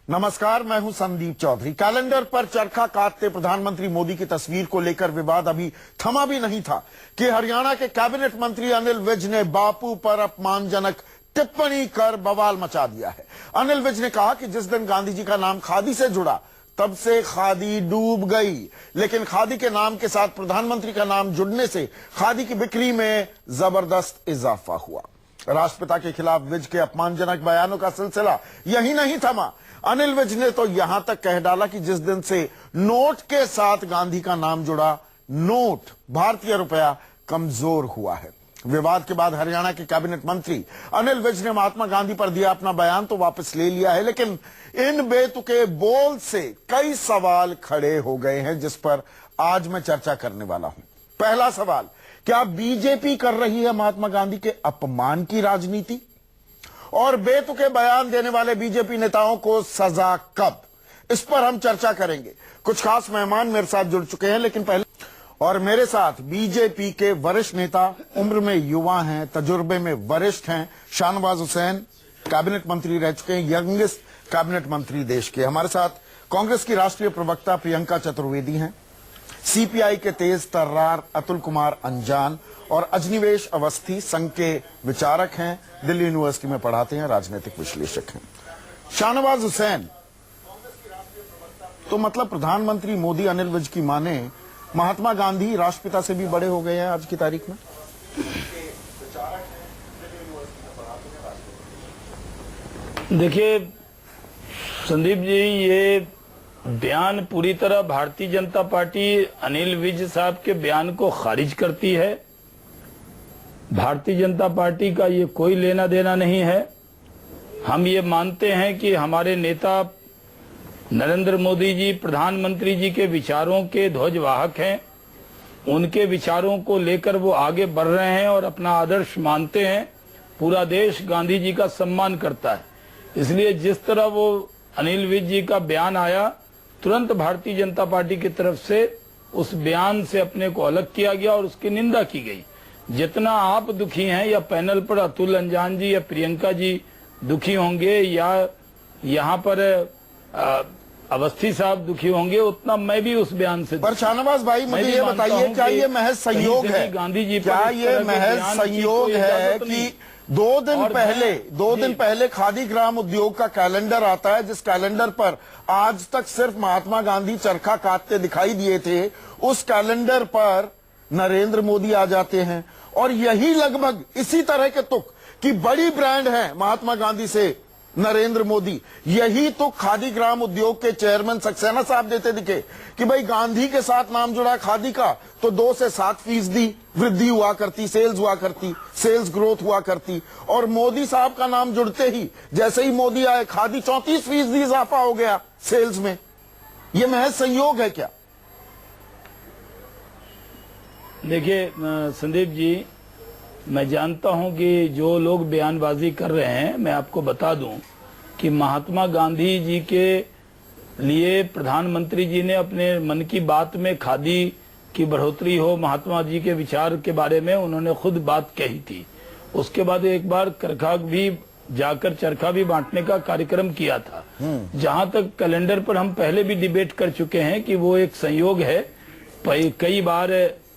नमस्कार, मैं हूं संदीप चौधरी। कैलेंडर पर चरखा काटते प्रधानमंत्री मोदी की तस्वीर को लेकर विवाद अभी थमा भी नहीं था कि हरियाणा के कैबिनेट मंत्री अनिल विज ने बापू पर अपमानजनक टिप्पणी कर बवाल मचा दिया है। अनिल विज ने कहा कि जिस दिन गांधी जी का नाम खादी से जुड़ा तब से खादी डूब गई, लेकिन खादी के नाम के साथ प्रधानमंत्री का नाम जुड़ने से खादी की बिक्री में जबरदस्त इजाफा हुआ। राष्ट्रपिता के खिलाफ विज के अपमानजनक बयानों का सिलसिला यही नहीं थमा। अनिल विज ने तो यहां तक कह डाला कि जिस दिन से नोट के साथ गांधी का नाम जुड़ा, नोट भारतीय रुपया कमजोर हुआ है। विवाद के बाद हरियाणा के कैबिनेट मंत्री अनिल विज ने महात्मा गांधी पर दिया अपना बयान तो वापस ले लिया है, लेकिन इन बेतुके बोल से कई सवाल खड़े हो गए हैं जिस पर आज मैं चर्चा करने वाला हूं। पहला सवाल, क्या बीजेपी कर रही है महात्मा गांधी के अपमान की राजनीति? और बेतुके बयान देने वाले बीजेपी नेताओं को सजा कब? इस पर हम चर्चा करेंगे। कुछ खास मेहमान मेरे साथ जुड़ चुके हैं, लेकिन पहले और मेरे साथ बीजेपी के वरिष्ठ नेता, उम्र में युवा हैं, तजुर्बे में वरिष्ठ हैं, शाहनवाज हुसैन, कैबिनेट मंत्री रह चुके हैं, यंगेस्ट कैबिनेट मंत्री देश के। हमारे साथ कांग्रेस की राष्ट्रीय प्रवक्ता प्रियंका चतुर्वेदी हैं, सीपीआई के तेज तर्रार अतुल कुमार अंजान और अजनिवेश अवस्थी संघ के विचारक हैं, दिल्ली यूनिवर्सिटी में पढ़ाते हैं, राजनीतिक विश्लेषक हैं। शाहनवाज हुसैन, तो मतलब प्रधानमंत्री मोदी अनिल विज की माने महात्मा गांधी राष्ट्रपिता से भी बड़े हो गए हैं आज की तारीख में? देखिए संदीप जी, ये बयान पूरी तरह भारतीय जनता पार्टी अनिल विज साहब के बयान को खारिज करती है। भारतीय जनता पार्टी का ये कोई लेना देना नहीं है। हम ये मानते हैं कि हमारे नेता नरेंद्र मोदी जी प्रधानमंत्री जी के विचारों के ध्वजवाहक हैं। उनके विचारों को लेकर वो आगे बढ़ रहे हैं और अपना आदर्श मानते हैं। पूरा देश गांधी जी का सम्मान करता है, इसलिए जिस तरह वो अनिल विज जी का बयान आया, तुरंत भारतीय जनता पार्टी की तरफ से उस बयान से अपने को अलग किया गया और उसकी निंदा की गई। जितना आप दुखी हैं या पैनल पर अतुल अंजान जी या प्रियंका जी दुखी होंगे या यहाँ पर अवस्थी साहब दुखी होंगे, उतना मैं भी उस बयान से। पर शाहनवाज भाई, मुझे ये बताइए, क्या ये महज संयोग है? गांधी जी, क्या ये महज संयोग है कि दो दिन पहले खादी ग्राम उद्योग का कैलेंडर आता है, जिस कैलेंडर पर आज तक सिर्फ महात्मा गांधी चरखा काटते दिखाई दिए थे, उस कैलेंडर पर नरेंद्र मोदी आ जाते हैं। और यही लगभग इसी तरह के तुक कि बड़ी ब्रांड है महात्मा गांधी से नरेंद्र मोदी, यही तो खादी ग्राम उद्योग के चेयरमैन सक्सेना साहब देते दिखे कि भाई गांधी के साथ नाम जुड़ा खादी का तो 2 से 7% वृद्धि हुआ करती, सेल्स हुआ करती, सेल्स ग्रोथ हुआ करती। और मोदी साहब का नाम जुड़ते ही, जैसे ही मोदी आए, खादी 34% इजाफा हो गया सेल्स में। यह महज संयोग है क्या? देखिए संदीप जी, मैं जानता हूं कि जो लोग बयानबाजी कर रहे हैं, मैं आपको बता दूं कि महात्मा गांधी जी के लिए प्रधानमंत्री जी ने अपने मन की बात में खादी की बढ़ोतरी हो, महात्मा जी के विचार के बारे में उन्होंने खुद बात कही थी। उसके बाद एक बार चरखा भी बांटने का कार्यक्रम किया था। जहां तक कैलेंडर पर हम पहले भी डिबेट कर चुके हैं कि वो एक संयोग है। कई बार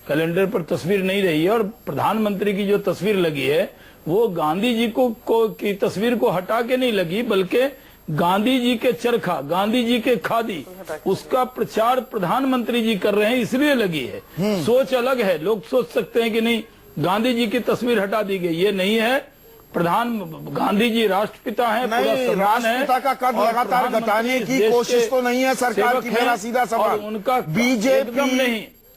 कैलेंडर पर तस्वीर नहीं रही है और प्रधानमंत्री की जो तस्वीर लगी है वो गांधी जी की तस्वीर को हटा के नहीं लगी, बल्कि गांधी जी के चरखा, गांधी जी के खादी, उसका प्रचार प्रधानमंत्री जी कर रहे हैं, इसलिए लगी है। सोच अलग है। लोग सोच सकते हैं कि नहीं गांधी जी की तस्वीर हटा दी गई, ये नहीं है। गांधी जी राष्ट्रपिता हैं, पूरा सम्मान है। राष्ट्रपिता का कद लगातार घटाने की कोशिश तो नहीं है सरकार की, मेरा सीधा सवाल। उनका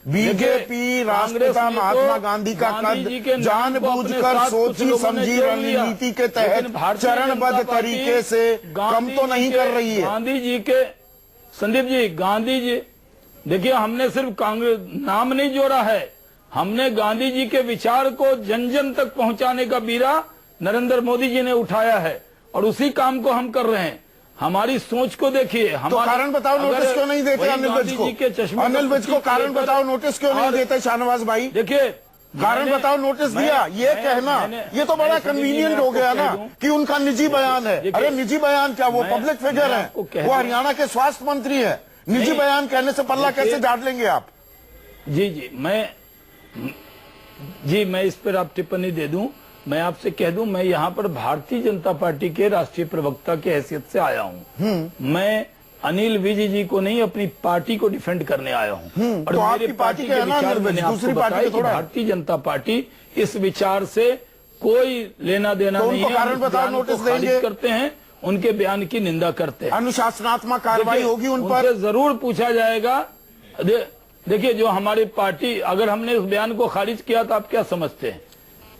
बीजेपी राष्ट्रपिता महात्मा गांधी का कद जानबूझकर सोची समझी रणनीति के तहत चरणबद्ध तरीके से कम तो नहीं कर रही है। गांधी जी के, संदीप जी, गांधी जी, देखिए हमने सिर्फ कांग्रेस नाम नहीं जोड़ा है, हमने गांधी जी के विचार को जन जन तक पहुंचाने का बीड़ा नरेंद्र मोदी जी ने उठाया है और उसी काम को हम कर रहे हैं। हमारी सोच को देखिए। तो कारण बताओ, नोटिस क्यों नहीं देते अनिल विज को? अनिल विज को कारण बताओ, नोटिस क्यों नहीं देते शाहनवाज भाई? देखिए कारण मैंने- बताओ, नोटिस दिया, ये कहना ये तो बड़ा मैंने संदीप जी, कन्वीनियंट मैं हो आपको गया कह ना दूं, कि उनका निजी बयान है। देखिए, अरे निजी बयान क्या, वो मैं- पब्लिक फिगर मैं है, आपको कह वो दूं- हरियाणा के स्वास्थ्य मंत्री है। निजी नहीं, बयान कहने से पल्ला देखिए- कैसे झाड़ लेंगे आप? जी मैं इस पर आप टिप्पणी दे दूं। मैं आपसे कह दूं, मैं यहाँ पर भारतीय जनता पार्टी के राष्ट्रीय प्रवक्ता की हैसियत से आया हूँ। मैं अनिल विज जी को नहीं, अपनी पार्टी को डिफेंड करने आया हूँ। और तो मेरे आपकी पार्टी के है ना विचार अनिल विज, मैंने आपको दूसरी पार्टी बताया के कि थोड़ा है। भारतीय जनता पार्टी इस विचार से कोई लेना देना तो नहीं उनको है। कारण हम इस बताओ, बयान को नोटिस खारिज देंगे? करते हैं, उनके बयान की निंदा करते हैं। अनुशासनात्मक कार्रवाई देखिए, होगी उन पर। उनसे जरूर पूछा जाएगा। देखिए, जो हमारी पार्टी, अगर हमने उस बयान को खारिज किया तो आप क्या समझते हैं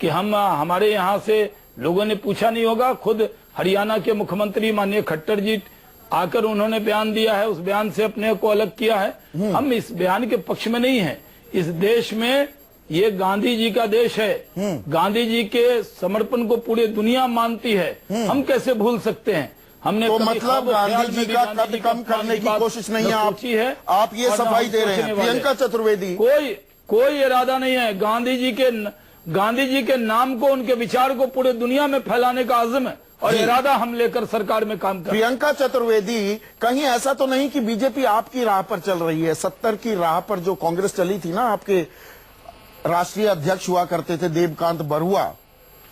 कि हमारे यहाँ से लोगों ने पूछा नहीं होगा? खुद हरियाणा के मुख्यमंत्री माननीय खट्टर जी आकर उन्होंने बयान दिया है, उस बयान से अपने को अलग किया है। हम इस बयान के पक्ष में नहीं है। इस देश में ये गांधी जी का देश है, गांधी जी के समर्पण को पूरी दुनिया मानती है। हम कैसे भूल सकते हैं? हमने तो कभी मतलब ख्वाबो ख्याल गांधी में जी भी का गांधी कद जी का कम करने की बात कोशिश नहीं न है सोची है। आप ये और न सफाई हम दे रहे सोचने हैं। वाले। प्रियंका चतुर्वेदी, कोई इरादा नहीं है। गांधी जी के नाम को, उनके विचार को पूरे दुनिया में फैलाने का आज़म है और जी। इरादा हम लेकर सरकार में काम कर। प्रियंका चतुर्वेदी, कहीं ऐसा तो नहीं कि बीजेपी आपकी राह पर चल रही है? 70 की राह पर जो कांग्रेस चली थी ना, आपके राष्ट्रीय अध्यक्ष हुआ करते थे देवकांत बरुआ,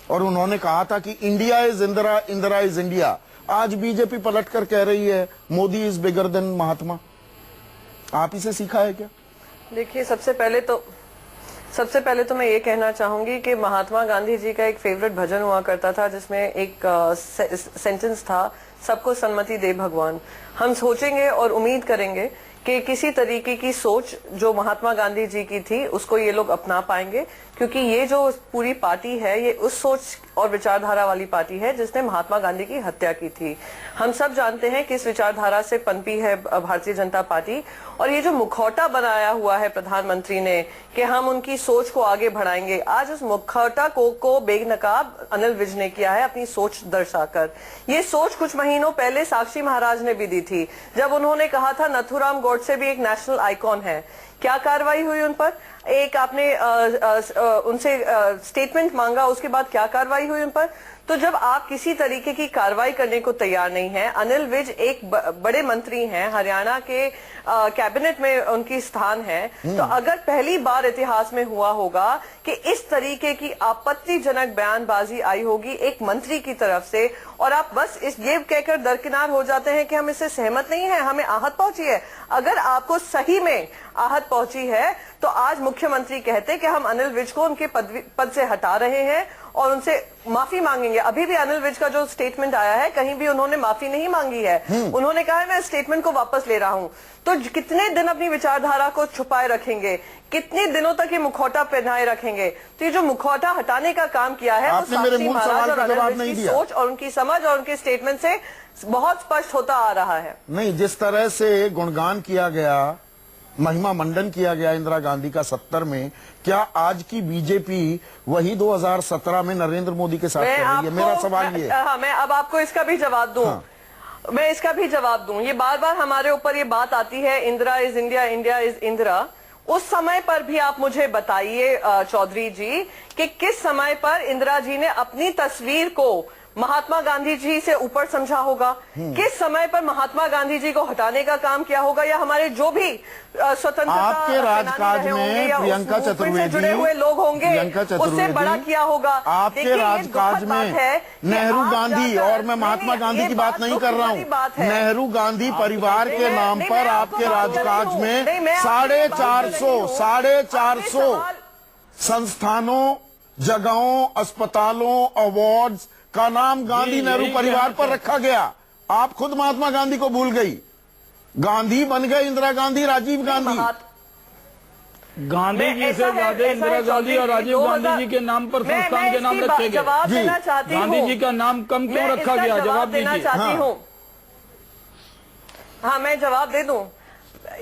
और उन्होंने कहा था कि India is Indira, Indira is India. आज बीजेपी पलटकर कह रही है मोदी इज बिगर देन महात्मा। आप इसे सीखा है क्या? देखिए, सबसे पहले तो मैं ये कहना चाहूंगी कि महात्मा गांधी जी का एक फेवरेट भजन हुआ करता था, जिसमें एक सेंटेंस था, सबको सन्मति दे भगवान। हम सोचेंगे और उम्मीद करेंगे कि किसी तरीके की सोच जो महात्मा गांधी जी की थी उसको ये लोग अपना पाएंगे, क्योंकि ये जो पूरी पार्टी है ये उस सोच और विचारधारा वाली पार्टी है जिसने महात्मा गांधी की हत्या की थी। हम सब जानते हैं कि इस विचारधारा से पनपी है भारतीय जनता पार्टी, और ये जो मुखौटा बनाया हुआ है प्रधानमंत्री ने कि हम उनकी सोच को आगे बढ़ाएंगे, आज उस मुखौटा को बेनकाब अनिल विज ने किया है अपनी सोच दर्शाकर। ये सोच कुछ महीनों पहले साक्षी महाराज ने भी दी थी, जब उन्होंने कहा था नथुराम गोडसे भी एक नेशनल आइकॉन है। क्या कार्रवाई हुई उन पर? एक आपने उनसे स्टेटमेंट मांगा, उसके बाद क्या कार्रवाई हुई उन पर? तो जब आप किसी तरीके की कार्रवाई करने को तैयार नहीं है, अनिल विज एक बड़े मंत्री हैं, हरियाणा के कैबिनेट में उनकी स्थान है, तो अगर पहली बार इतिहास में हुआ होगा कि इस तरीके की आपत्तिजनक बयानबाजी आई होगी एक मंत्री की तरफ से, और आप बस ये कहकर दरकिनार हो जाते हैं कि हम इससे सहमत नहीं है, हमें आहत पहुंची है। अगर आपको सही में आहत पहुंची है तो आज मुख्यमंत्री कहते कि हम अनिल विज को उनके पद से हटा रहे हैं और उनसे माफी मांगेंगे। अभी भी अनिल विज का जो स्टेटमेंट आया है, कहीं भी उन्होंने माफी नहीं मांगी है। उन्होंने कहा है मैं स्टेटमेंट को वापस ले रहा हूं। तो कितने दिन अपनी विचारधारा को छुपाए रखेंगे? कितने दिनों तक ये मुखौटा पहनाए रखेंगे? तो ये जो मुखौटा हटाने का काम किया है, आपने मेरे मूल सवाल का जवाब नहीं दिया। सोच और उनकी समझ और उनके स्टेटमेंट से बहुत स्पष्ट होता आ रहा है। नहीं, जिस तरह से गुणगान किया गया, महिमा मंडन किया गया इंदिरा गांधी का 70 में, क्या आज की बीजेपी वही 2017 में नरेंद्र मोदी के साथ कर रही है? मेरा सवाल ये। हाँ, मैं अब आपको इसका भी जवाब दूं। हाँ। मैं इसका भी जवाब दूं। ये बार बार हमारे ऊपर ये बात आती है, Indira is India, India is Indira. उस समय पर भी आप मुझे बताइए चौधरी जी कि किस समय पर इंदिरा जी ने अपनी तस्वीर को महात्मा गांधी जी से ऊपर समझा होगा? किस समय पर महात्मा गांधी जी को हटाने का काम किया होगा? या हमारे जो भी स्वतंत्रता आपके राजकाज में प्रियंका चतुर्वेदी जुड़े हुए लोग होंगे, उससे बड़ा किया होगा? आपके राजकाज में नेहरू गांधी, और मैं महात्मा गांधी की बात नहीं कर रहा हूँ, नेहरू गांधी परिवार के नाम पर आपके राजकाज में 450 संस्थानों, जगहों, अस्पतालों, अवार्ड्स का नाम गांधी नेहरू परिवार पर रखा गया। आप खुद महात्मा गांधी को भूल गई। गांधी बन गए इंदिरा गांधी, राजीव गांधी। गांधी जी से ज्यादा इंदिरा गांधी और राजीव गांधी जी के नाम पर संस्थान के नाम रखे गए। जवाब देना चाहती हूँ। गांधी जी का नाम कम क्यों रखा गया? जवाब देना चाहती हूँ। हाँ, मैं जवाब दे दूं।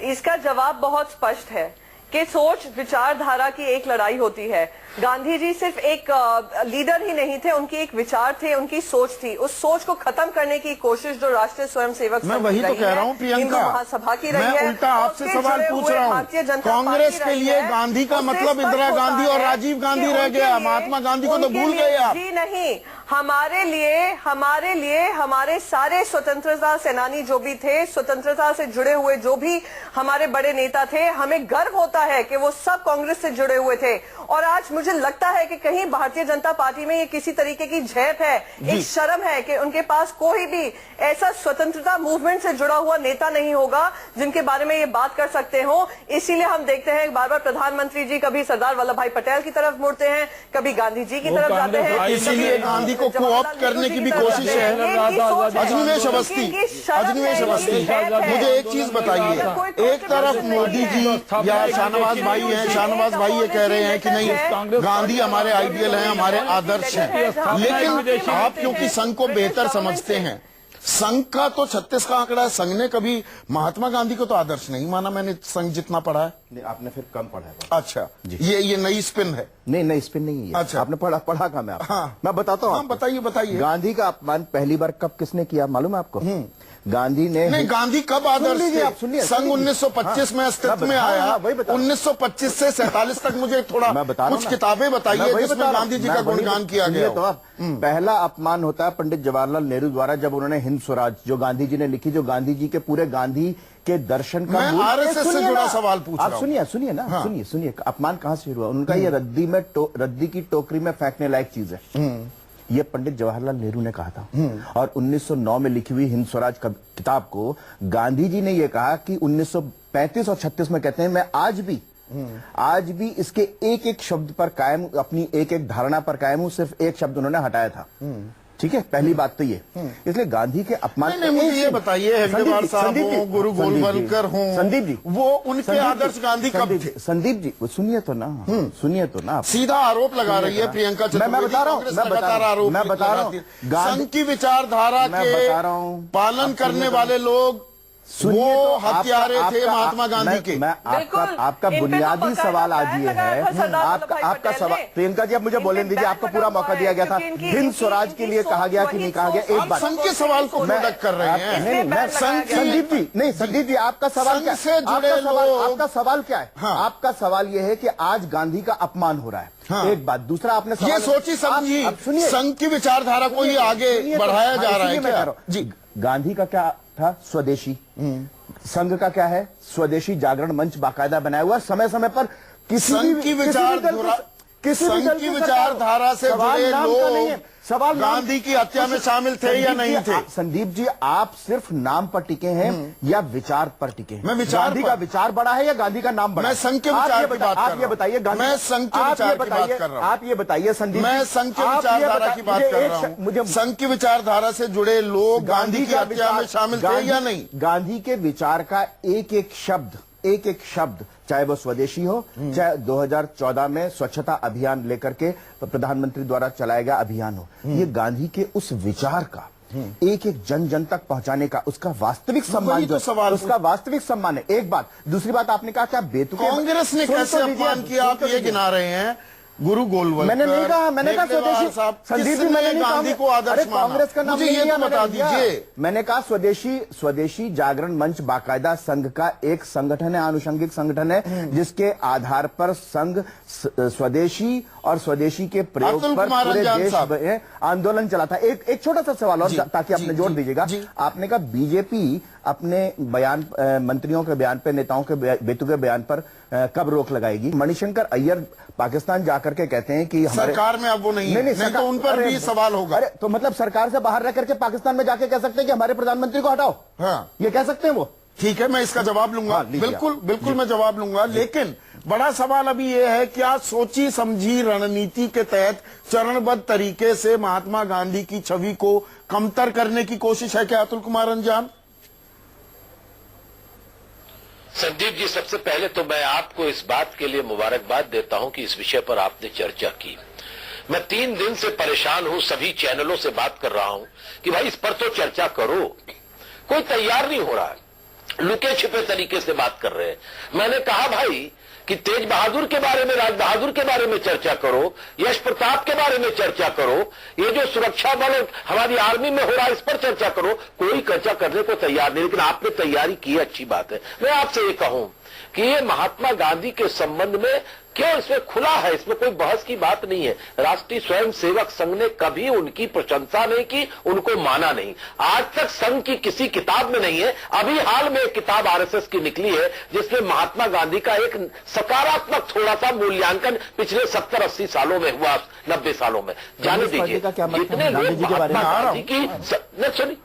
इसका जवाब बहुत स्पष्ट है कि सोच विचारधारा की एक लड़ाई होती है। गांधी जी सिर्फ एक लीडर ही नहीं थे, उनकी एक विचार थे, उनकी सोच थी। उस सोच को खत्म करने की कोशिश जो राष्ट्रीय स्वयंसेवक मैं वही तो कह रहा हूं प्रियंका, महासभा की रही है, मैं उल्टा आपसे सवाल पूछ रहा हूं। कांग्रेस के लिए गांधी का मतलब इंदिरा गांधी और राजीव गांधी रह गया, महात्मा गांधी को तो भूल गए आप। जी नहीं, हमारे लिए हमारे सारे स्वतंत्रता सेनानी जो भी थे, स्वतंत्रता से जुड़े हुए जो भी हमारे बड़े नेता थे, हमें गर्व होता है कि वो सब कांग्रेस से जुड़े हुए थे। और आज मुझे लगता है कि कहीं भारतीय जनता पार्टी में ये किसी तरीके की झेप है, एक शर्म है कि उनके पास कोई भी ऐसा स्वतंत्रता मूवमेंट से जुड़ा हुआ नेता नहीं होगा जिनके बारे में ये बात कर सकते हो। इसीलिए हम देखते हैं बार बार प्रधानमंत्री जी कभी सरदार वल्लभ भाई पटेल की तरफ मुड़ते हैं, कभी गांधी जी की तरफ जाते हैं। इसीलिए गांधी को कोऑप्ट करने की भी कोशिश है। अजनिवेश अवस्थी, मुझे एक चीज बताइए, एक तरफ मोदी जी या शाहनवाज भाई हैं, शाहनवाज भाई ये कह रहे हैं कि नहीं गांधी हमारे आइडियल हैं, हमारे आदर्श हैं, लेकिन आप क्योंकि संघ को बेहतर समझते हैं, संघ का तो 36 का आंकड़ा है, संघ ने कभी महात्मा गांधी को तो आदर्श नहीं माना, मैंने संघ जितना पढ़ा है। नहीं, आपने फिर कम पढ़ा है। अच्छा, ये नई स्पिन है। नहीं स्पिन नहीं है। अच्छा, आपने पढ़ा कहाँ में? हाँ, मैं बताता हूँ। हाँ, बताइए। गांधी का अपमान पहली बार कब किसने किया मालूम है आपको? गांधी ने नहीं, गांधी कब आदर्श थे? आप सुनिए, संघ 1925 में अस्तित्व में आया। 1925 से 47 तक मुझे थोड़ा कुछ किताबें बताइए जिसमें गांधी जी का गुणगान किया गया। तो आप पहला अपमान होता है पंडित जवाहरलाल नेहरू द्वारा, जब उन्होंने हिंद स्वराज जो गांधी जी ने लिखी, जो गांधी जी के पूरे गांधी के दर्शन का मैं आरएसएस से जुड़ा सवाल पूछ रहा हूं। आप सुनिए ना, हाँ। सुनिए अपमान कहां से शुरू हुआ? उनका ये रद्दी की टोकरी में फेंकने लायक चीज है। ये पंडित जवाहरलाल नेहरू ने कहा था। और 1909 में लिखी हुई हिंद स्वराज किताब को गांधी जी ने यह कहा कि 1935 और 36 में कहते हैं, मैं आज भी इसके एक एक शब्द पर कायम, अपनी एक एक धारणा पर कायम हूं, सिर्फ एक शब्द उन्होंने हटाया था। ठीक है, पहली बात तो ये। इसलिए गांधी के अपमान नहीं, मुझे ये बताइए, हेगडेवार साहब हो, गुरु गोलवलकर हो, संदीप जी, वो उनके आदर्श गांधी कब थे? संदीप जी सुनिए तो ना, सीधा आरोप लगा रही है प्रियंका चतुर्वेदी। मैं बता रहा हूँ, संघ की विचारधारा के पालन करने वाले लोग वो हत्यारे थे महात्मा गांधी के। मैं आपका बुनियादी सवाल आज ये है, आपका सवाल प्रियंका जी, अब मुझे बोलने दीजिए, आपको पूरा मौका दिया गया था। हिंद स्वराज के लिए कहा गया कि नहीं कहा गया? एक बात, संघ के सवाल को प्रोडक्ट कर रहे हैं। संदीप जी आपका सवाल क्या है? आपका सवाल क्या है? आपका सवाल यह है कि आज गांधी का अपमान हो रहा है। एक बात, दूसरा आपने ये सोची समझी संघ की विचारधारा को ही आगे बढ़ाया जा रहा है क्या? जी, गांधी का क्या था? स्वदेशी। संघ का क्या है? स्वदेशी जागरण मंच बाकायदा बनाया हुआ, समय समय पर किसी की विचारधारा से जुड़े लोग सवाल गांधी की हत्या में शामिल थे या नहीं थे? संदीप जी, आप सिर्फ नाम पर टिके हैं या विचार पर टिके हैं? मैं गांधी का विचार बड़ा है या गांधी का नाम बड़ा? मैं संघ के विचार की बात कर रहा हूं। आप ये बताइए, मैं संघ के विचार की बात कर रहा हूं। आप ये बताइए संदीप, मैं संघ के विचारधारा की बात कर रहा हूं। संघ की विचारधारा से जुड़े लोग गांधी की हत्या में शामिल थे या नहीं? गांधी के विचार का एक एक शब्द, चाहे वो स्वदेशी हो, चाहे 2014 में स्वच्छता अभियान लेकर के प्रधानमंत्री द्वारा चलाया गया अभियान हो, ये गांधी के उस विचार का एक एक जन तक पहुंचाने का उसका वास्तविक सम्मान, जो उसका वास्तविक सम्मान है। एक बात, दूसरी बात, आपने कहा क्या बेतुके कांग्रेस ने कैसे अपमान किया, आप ये गिना रहे हैं? गुरु गोलवलकर, मैंने नहीं कहा, मैंने कहा स्वदेशी। संदीप जी, मैंने गांधी को आदर्श माना? कांग्रेस का नाम मुझे ये तो बता दीजिए। मैंने कहा स्वदेशी जागरण मंच बाकायदा संघ का एक संगठन है, आनुषंगिक संगठन है, जिसके आधार पर संघ स्वदेशी और स्वदेशी के प्रयोग पर पूरे देश में आंदोलन चला था। एक छोटा सा सवाल और, ताकि आपने जोड़ दीजिएगा। आपने कहा बीजेपी अपने बयान, मंत्रियों के बयान पे, नेताओं के बेतुके बयान पर कब रोक लगाएगी? मणिशंकर अय्यर पाकिस्तान जाकर के कहते हैं कि सरकार में अब वो नहीं तो उन पर भी सवाल होगा। अरे तो मतलब सरकार से बाहर रह करके पाकिस्तान में जाके कह सकते हैं कि हमारे प्रधानमंत्री को हटाओ? हाँ, ये कह सकते हैं वो? ठीक है, मैं इसका जवाब लूंगा। हाँ, बिल्कुल मैं जवाब लूंगा। लेकिन बड़ा सवाल अभी यह है, क्या सोची समझी रणनीति के तहत चरणबद्ध तरीके से महात्मा गांधी की छवि को कमतर करने की कोशिश है क्या, अतुल कुमार अंजान? संदीप जी, सबसे पहले तो मैं आपको इस बात के लिए मुबारकबाद देता हूं कि इस विषय पर आपने चर्चा की। मैं 3 दिन से परेशान हूं, सभी चैनलों से बात कर रहा हूं कि भाई इस पर तो चर्चा करो, कोई तैयार नहीं हो रहा है, लुके छिपे तरीके से बात कर रहे हैं। मैंने कहा भाई कि तेज बहादुर के बारे में, राज बहादुर के बारे में चर्चा करो, यश प्रताप के बारे में चर्चा करो, ये जो सुरक्षा बल हमारी आर्मी में हो रहा है इस पर चर्चा करो, कोई चर्चा करने को तैयार नहीं। लेकिन आपने तैयारी की, अच्छी बात है। मैं आपसे ये कहूं कि ये महात्मा गांधी के संबंध में क्यों इसमें खुला है, इसमें कोई बहस की बात नहीं है। राष्ट्रीय स्वयंसेवक संघ ने कभी उनकी प्रशंसा नहीं की, उनको माना नहीं। आज तक संघ की किसी किताब में नहीं है। अभी हाल में एक किताब आरएसएस की निकली है जिसमें महात्मा गांधी का एक सकारात्मक थोड़ा सा मूल्यांकन पिछले 70-80 सालों में हुआ, 90 सालों में। जाने दीजिए जितने लोग महात्मा गांधी की सुनिए,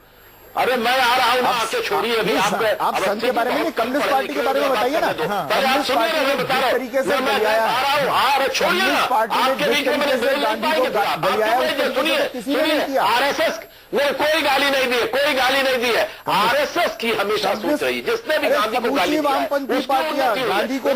अरे मैं आ रहा हूं ना, आके छोड़िए अभी। आप संघ के बारे में, कम्युनिस्ट पार्टी के बारे में बताइए ना। कम्युनिस्ट पार्टी ने बता रहा तरीके से छोड़िए ना, आपके बीच में सुनिए, आरएसएस ने कोई गाली नहीं दी है, कोई गाली नहीं दी है। आरएसएस की हमेशा सोच रही है, जिसने भी गांधी को गाली दी है, गांधी को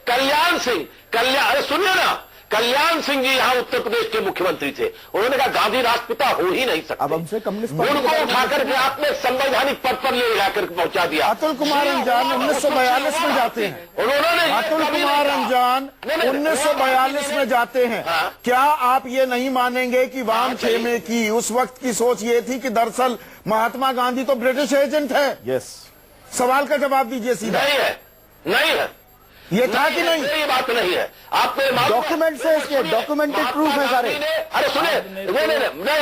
कल्याण सिंह, अरे सुनिए ना, कल्याण सिंह जी यहाँ उत्तर प्रदेश के मुख्यमंत्री थे, उन्होंने कहा गांधी राष्ट्रपिता हो ही नहीं सकते। अब हमसे कम्युनिस्ट उनको उठाकर के आपने संवैधानिक पद पर ले जाकर पहुंचा दिया। अतुल कुमार अंजान 1942 में जाते हैं, उन्होंने अतुल कुमार अंजान 1942 में जाते हैं। क्या आप ये नहीं मानेंगे कि वाम खेमे की उस वक्त की सोच ये थी कि दरअसल महात्मा गांधी तो ब्रिटिश एजेंट है? यस, सवाल का जवाब दीजिए सीधा। नहीं है, नहीं है, ये था कि नहीं? ये बात नहीं है। आपने डॉक्यूमेंट से, इसके डॉक्यूमेंटेड प्रूफ है सारे। अरे सुनिए,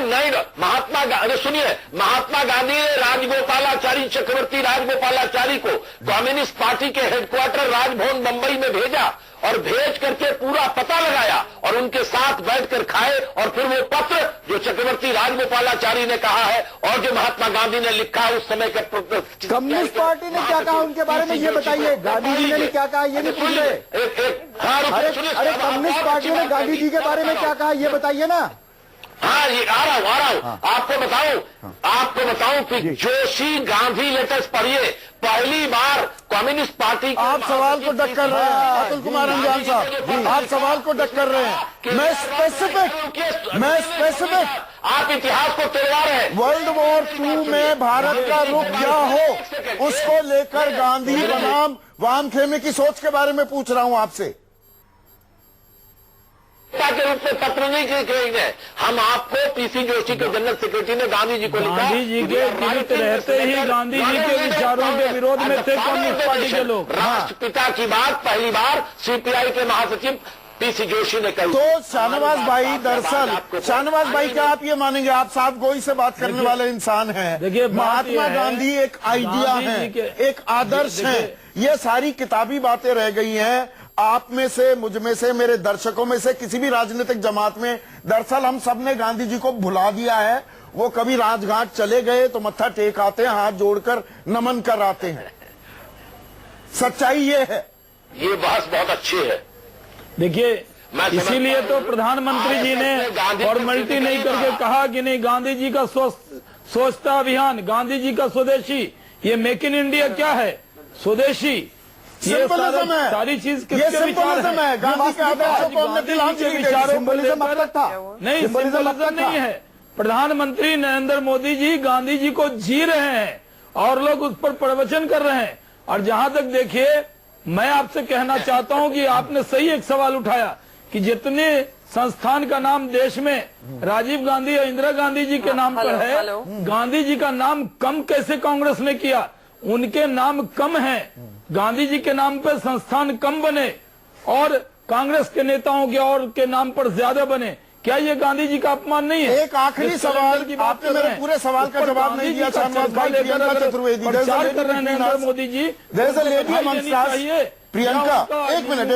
नहीं, महात्मा गांधी, सुनिए, महात्मा गांधी ने राजगोपालाचारी, चक्रवर्ती राजगोपालाचारी को कम्युनिस्ट पार्टी के हेडक्वार्टर राजभवन बंबई में भेजा और भेज करके पूरा पता लगाया और उनके साथ बैठकर खाए, और फिर वो पत्र जो चक्रवर्ती राजगोपालाचारी ने कहा है और जो महात्मा गांधी ने लिखा है उस समय के कम्युनिस्ट पार्टी ने क्या कहा उनके बारे में ये बताइए। गांधी जी ने क्या कहा ये नहीं पूछ रहे। अरे कम्युनिस्ट पार्टी ने गांधी जी के बारे में क्या कहा ये बताइए ना। हाँ, ये आ रहा हूँ। आपको बताऊं कि जोशी गांधी लेटेस्ट पढ़िए, पहली बार कम्युनिस्ट पार्टी। आप सवाल को डक कर रहे हैं अतुल कुमार अंजान साहब, आप सवाल को डक कर रहे हैं। मैं स्पेसिफिक आप इतिहास को तोड़वा रहे हैं। वर्ल्ड वॉर 2 में भारत का रुख क्या हो उसको लेकर गांधी बनाम वाम खेमे की सोच के बारे में पूछ रहा हूं आपसे। के रूप में पत्र नहीं लिखेंगे हम आपको। पीसी जोशी के जनरल सेक्रेटरी ने गांधी जी को लिखा। गांधी जी के जीवित रहते ही गांधी जी के विचारों के विरोध में थे कम्युनिस्ट पार्टी के लोग। राष्ट्रपिता की बात पहली बार सीपीआई के महासचिव पीसी जोशी ने कही। तो शाहनवाज भाई, दरअसल शाहनवाज भाई, क्या आप ये मानेंगे, आप साफ गोई से बात करने वाले इंसान हैं, देखिए महात्मा गांधी एक आइडिया है, एक आदर्श है, ये सारी किताबी बातें रह गई हैं। आप में से, मुझ में से, मेरे दर्शकों में से किसी भी राजनीतिक जमात में दरअसल हम सब ने गांधी जी को भुला दिया है। वो कभी राजघाट चले गए तो मत्था टेक आते हैं, हाथ जोड़कर नमन कर आते हैं। सच्चाई ये है। ये बहस बहुत अच्छी है। देखिए, इसीलिए तो प्रधानमंत्री जी ने फॉर्मेलिटी नहीं करके कहा कि नहीं, गांधी जी का स्वच्छता अभियान, गांधी जी का स्वदेशी, ये मेक इन इंडिया क्या है, स्वदेशी, ये सारी चीज किसके विचार है? गांधी के आदर्शों को हमने के विचारों को लेकर था। नहीं, सिंबलिज्म नहीं है। प्रधानमंत्री नरेंद्र मोदी जी गांधी जी को जी रहे हैं और लोग उस पर प्रवचन कर रहे हैं। और जहां तक देखिए, मैं आपसे कहना चाहता हूं कि आपने सही एक सवाल उठाया कि जितने संस्थान का नाम देश में राजीव गांधी और इंदिरा गांधी जी के नाम पर है, गांधी जी का नाम कम कैसे कांग्रेस ने किया? उनके नाम कम है, गांधी जी के नाम पर संस्थान कम बने और कांग्रेस के नेताओं के और के नाम पर ज्यादा बने। क्या ये गांधी जी का अपमान नहीं है? एक आखिरी सवाल, आपने मेरे पूरे सवाल का जवाब नहीं दिया। शाहनवाज भाई, प्रियंका चतुर्वेदी कर रहे हैं नरेंद्र मोदी जी। प्रियंका, एक मिनट,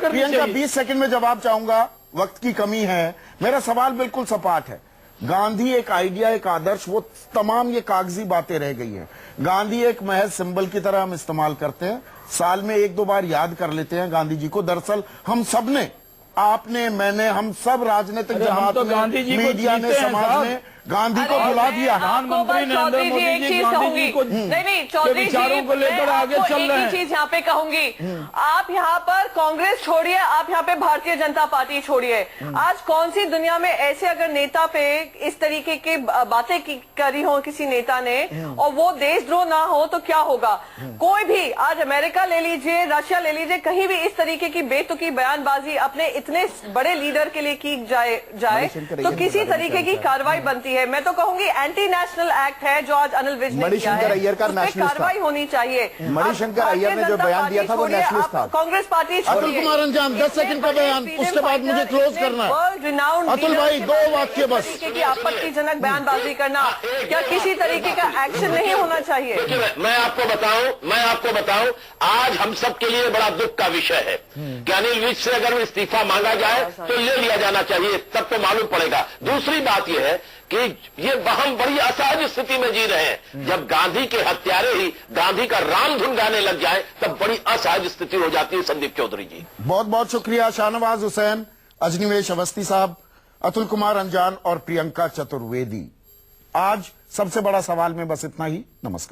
प्रियंका 20 सेकंड में जवाब चाहूंगा, वक्त की कमी है। मेरा सवाल बिल्कुल सपाट है। गांधी एक आइडिया, एक आदर्श, वो तमाम ये कागजी बातें रह गई हैं। गांधी एक महज सिंबल की तरह हम इस्तेमाल करते हैं, साल में 1-2 बार याद कर लेते हैं गांधी जी को। दरअसल हम सब ने, आपने, मैंने, हम सब राजनीतिक जमात में, मीडिया ने, समाज ने गांधी को बुला दिया। प्रधानमंत्री नरेंद्र चौधरी जी मोदी एक जी चीज गांधी कहूंगी, जी को नहीं चौधरी जी विचारों को लेकर मैं आगे आपको चल रहे एक ही हैं। चीज यहाँ पे कहूंगी, आप यहाँ पर कांग्रेस छोड़िए, आप यहाँ पे भारतीय जनता पार्टी छोड़िए। आज कौन सी दुनिया में ऐसे अगर नेता पे इस तरीके की बातें करी हो किसी नेता ने और वो देशद्रोह ना हो तो क्या होगा। कोई भी आज अमेरिका ले लीजिए, रशिया ले लीजिए, कहीं भी इस तरीके की बेतुकी बयानबाजी अपने इतने बड़े लीडर के लिए की जाए तो किसी तरीके की कार्रवाई बनती है। मैं तो कहूंगी एंटी नेशनल एक्ट है जो आज अनिल विज ने किया है, उस पे कार्रवाई होनी चाहिए। मणिशंकर अय्यर ने जो बयान दिया था वो नेशनलिस्ट था। कांग्रेस पार्टी अतुल कुमार अंजान 10 सेकंड का बयान, उसके बाद मुझे क्लोज करना है। अतुल भाई 2 वाक्य बस। की आपत्तिजनक बयानबाजी करना क्या किसी तरीके का एक्शन नहीं होना चाहिए? देखिए मैं आपको बताऊं आज हम सब के लिए बड़ा दुख का विषय है कि अनिल विज से अगर इस्तीफा मांगा जाए तो ले लिया जाना चाहिए, तब तो मालूम पड़ेगा। दूसरी बात यह है कि ये हम बड़ी असहज स्थिति में जी रहे हैं। जब गांधी के हत्यारे ही गांधी का राम धुन गाने लग जाए तब बड़ी असहज स्थिति हो जाती है। संदीप चौधरी जी बहुत बहुत शुक्रिया। शाहनवाज हुसैन, अजनिवेश अवस्थी साहब, अतुल कुमार अंजान और प्रियंका चतुर्वेदी। आज सबसे बड़ा सवाल में बस इतना ही। नमस्कार।